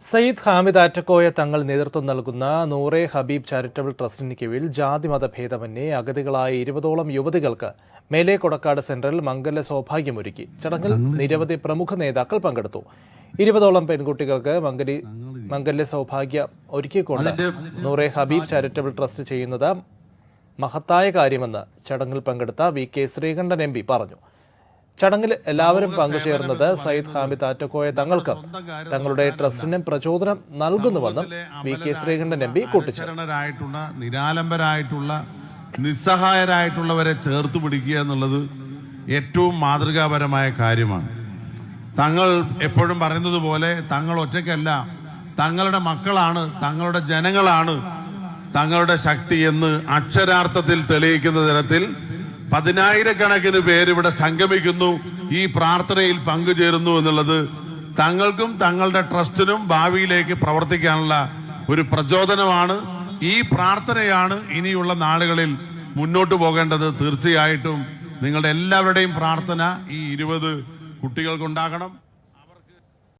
സയ്യിദ് ഹാമിദ് ആറ്റക്കോയ തങ്ങൾ നേതൃത്വം നൽകുന്ന നൂറെ ഹബീബ് ചാരിറ്റബിൾ ട്രസ്റ്റിന് കീഴിൽ ജാതിമത ഭേദമന്യേ അഗതികളായ 20ഓളം യുവതികൾക്ക് മേലെ കൊടക്കാട് സെന്ററിൽ മംഗല്യ സൗഭാഗ്യമൊരുക്കി. ചടങ്ങിൽ നിരവധി പ്രമുഖ നേതാക്കൾ പങ്കെടുത്തു. 20ഓളം പെൺകുട്ടികൾക്ക് മംഗല്യ സൗഭാഗ്യം ഒരുക്കിക്കൊണ്ട് നൂറെ ഹബീബ് ചാരിറ്റബിൾ ട്രസ്റ്റ് ചെയ്യുന്നത് മഹത്തായ കാര്യമെന്ന് ചടങ്ങിൽ പങ്കെടുത്ത വി.കെ. ശ്രീകണ്ഠൻ എം.പി. പറഞ്ഞു. ചടങ്ങിൽ എല്ലാവരും പങ്കുചേർന്നത് സയ്യിദ് ഹാമിദ് ആറ്റക്കോയ തങ്ങൾക്ക് തങ്ങളുടെ ട്രസ്റ്റിനും പ്രചോദനം നൽകുന്നുവെന്നും വി.കെ. ശ്രീകണ്ഠൻ എം.പി. കൂട്ടിച്ചേർത്തു. നിരാലംബരായിട്ടുള്ള നിസ്സഹായരായിട്ടുള്ളവരെ ചേർത്ത് പിടിക്കുക എന്നുള്ളത് ഏറ്റവും മാതൃകാപരമായ കാര്യമാണ്. തങ്ങൾ എപ്പോഴും പറയുന്നത് പോലെ തങ്ങൾ ഒറ്റയ്ക്കല്ല, തങ്ങളുടെ മക്കളാണ്, തങ്ങളുടെ ജനങ്ങളാണ് തങ്ങളുടെ ശക്തി എന്ന് അക്ഷരാർത്ഥത്തിൽ തെളിയിക്കുന്ന തരത്തിൽ 10,000-കണക്കിന് പേര് ഇവിടെ സംഗമിക്കുന്നു, ഈ പ്രാർത്ഥനയിൽ പങ്കുചേരുന്നു എന്നുള്ളത് തങ്ങൾക്കും തങ്ങളുടെ ട്രസ്റ്റിനും ഭാവിയിലേക്ക് പ്രവർത്തിക്കാനുള്ള ഒരു പ്രചോദനമാണ്. ഈ പ്രാർത്ഥനയാണ് ഇനിയുള്ള നാളുകളിൽ മുന്നോട്ട് പോകേണ്ടത്. തീർച്ചയായിട്ടും നിങ്ങളുടെ എല്ലാവരുടെയും പ്രാർത്ഥന ഈ 20 കുട്ടികൾക്കുണ്ടാകണം.